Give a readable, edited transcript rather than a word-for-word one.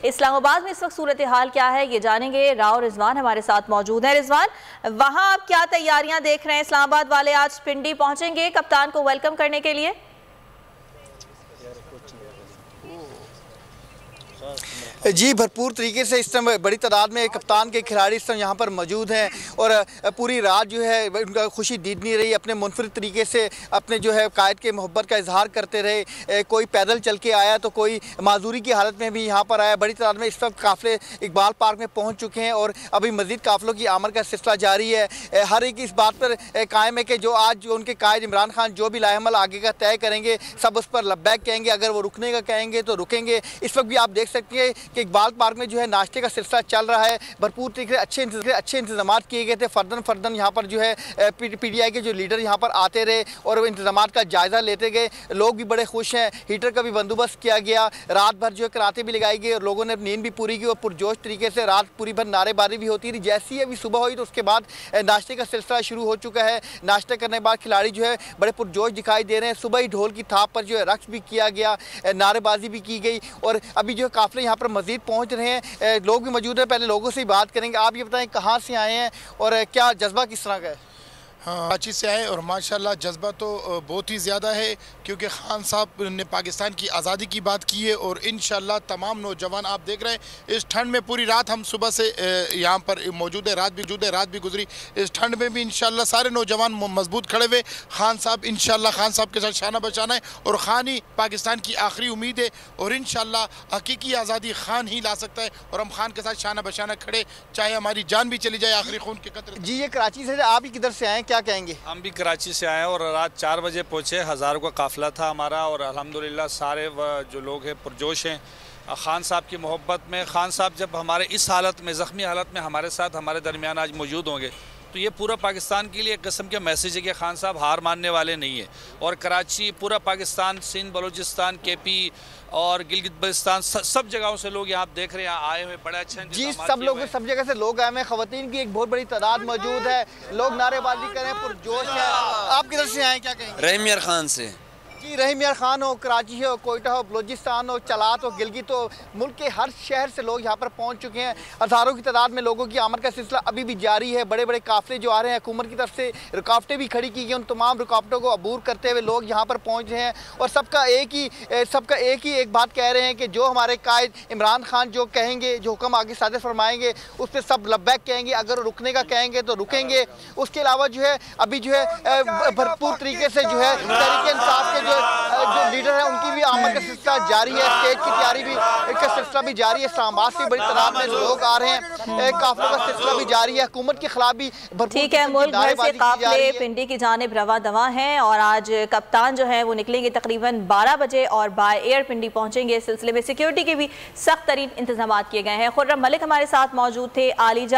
इस्लामाबाद में इस वक्त सूरत हाल क्या है ये जानेंगे। राव रिजवान हमारे साथ मौजूद हैं। रिजवान, वहां आप क्या तैयारियां देख रहे हैं? इस्लामाबाद वाले आज पिंडी पहुंचेंगे कप्तान को वेलकम करने के लिए। जी, भरपूर तरीके से इस समय बड़ी तादाद में कप्तान के खिलाड़ी इस समय यहाँ पर मौजूद हैं और पूरी रात जो है उनका खुशी दीद नहीं रही। अपने मुनफरिद तरीके से अपने जो है कायद के मोहब्बत का इजहार करते रहे। कोई पैदल चल के आया तो कोई माजूरी की हालत में भी यहाँ पर आया। बड़ी तादाद में इस वक्त काफ़िले इकबाल पार्क में पहुँच चुके हैं और अभी मज़ीद काफ़िलों की आमद का सिलसिला जारी है। हर एक इस बात पर कायम है कि जो आज उनके कायद इमरान खान जो भी लाएमल आगे का तय करेंगे सब उस पर लब्बैक कहेंगे। अगर वो रुकने का कहेंगे तो रुकेंगे। इस वक्त भी आप देख सकते हैं कि इकबाल पार्क में जो है नाश्ते का सिलसिला चल रहा है। भरपूर तरीके से अच्छे इंतजाम किए गए थे। फर्दन यहाँ पर जो है PTI के जो लीडर यहाँ पर आते रहे और इंतजाम का जायज़ा लेते गए। लोग भी बड़े खुश हैं। हीटर का भी बंदोबस्त किया गया। रात भर जो है कराते भी लगाई गई और लोगों ने नींद भी पूरी की और पुरजोश तरीके से रात पूरी भर नारेबाजी भी होती रही। जैसी अभी सुबह हुई तो उसके बाद नाश्ते का सिलसिला शुरू हो चुका है। नाश्ता करने के बाद खिलाड़ी जो है बड़े पुरजोश दिखाई दे रहे हैं। सुबह ही ढोल की थाप पर जो है रक्स भी किया गया, नारेबाजी भी की गई और अभी जो है काफ़िले यहाँ पर मज़ीद पहुँच रहे हैं। लोग भी मौजूद हैं। पहले लोगों से ही बात करेंगे। आप ये बताएं कहाँ से आए हैं और क्या जज्बा किस तरह का है? हाँ, कराची से आए और माशाल्लाह जज्बा तो बहुत ही ज़्यादा है क्योंकि खान साहब ने पाकिस्तान की आज़ादी की बात की है और इंशाल्लाह तमाम नौजवान आप देख रहे हैं इस ठंड में पूरी रात हम सुबह से यहाँ पर मौजूद है। रात भी गुजरी। इस ठंड में भी इंशाल्लाह सारे नौजवान मजबूत खड़े हुए। खान साहब इंशाल्लाह खान साहब के साथ शाना बशाना है और खान ही पाकिस्तान की आखिरी उम्मीद है और इंशाल्लाह हकीकी आज़ादी खान ही ला सकता है और हम खान के साथ शाना बशाना खड़े, चाहे हमारी जान भी चली जाए आखिरी खून के कतरे। जी, ये कराची से आप ही किधर से आए, क्या कहेंगे? हम भी कराची से आए और रात 4 बजे पहुँचे। हज़ारों का काफ़िला था हमारा और अल्हम्दुलिल्लाह सारे जो लोग हैं पुरजोश हैं खान साहब की मोहब्बत में। खान साहब जब हमारे इस हालत में, ज़ख्मी हालत में हमारे साथ हमारे दरमियान आज मौजूद होंगे तो ये पूरा पाकिस्तान के लिए एक किस्म के मैसेज है कि खान साहब हार मानने वाले नहीं है। और कराची, पूरा पाकिस्तान, सिंध, बलूचिस्तान, KP और गिलगित बल्तिस्तान सब जगहों से लोग यहाँ देख रहे हैं आए हुए। बड़े अच्छे जी, सब जगह से लोग आए हैं। ख़वातीन की एक बहुत बड़ी तादाद मौजूद है। लोग नारेबाजी कर रहे हैं, पुरजोश है। आप किधर से आए, क्या कहेंगे? रहीम यार खान से। जी, रहीम यार खान हो, कराची हो, कोयटा हो, बलूचिस्तान हो, चलात हो, गिलगित हो, मुल्क के हर शहर से लोग यहाँ पर पहुँच चुके हैं। हज़ारों की तादाद में लोगों की आमद का सिलसिला अभी भी जारी है। बड़े बड़े काफ़िले जो आ रहे हैं, हुकूमत की तरफ से रुकावटें भी खड़ी की गई। उन तमाम रुकावटों को अबूर करते हुए लोग यहाँ पर पहुँच रहे हैं और सबका एक ही बात कह रहे हैं कि जो हमारे कायद इमरान खान जो कहेंगे, जो हुक्म आगे सादे फरमाएंगे उस पर सब लब्बैक कहेंगे। अगर रुकने का कहेंगे तो रुकेंगे। उसके अलावा जो है अभी जो है भरपूर तरीके से जो है तहरीक इंसाफ के जो लीडर है उनकी भी आमद का सिलसिला जारी है। स्टेज की तैयारी भी का सिलसिला भी जारी है। इस्लामाबाद से बड़ी तादाद में लोग आ रहे हैं। काफिलों का सिलसिला भी जारी है। हुकूमत के खिलाफ भी ठीक है, मुल्क भर से काफिले पिंडी की जानिब रवा दवा हैं और आज कप्तान जो है वो निकलेंगे तकरीबन 12 बजे और बाय एयर पिंडी पहुंचेंगे। इस सिलसिले में सिक्योरिटी के भी सख्त तरीन इंतजाम किए गए हैं। खुर्रम मलिक हमारे साथ मौजूद थे। आली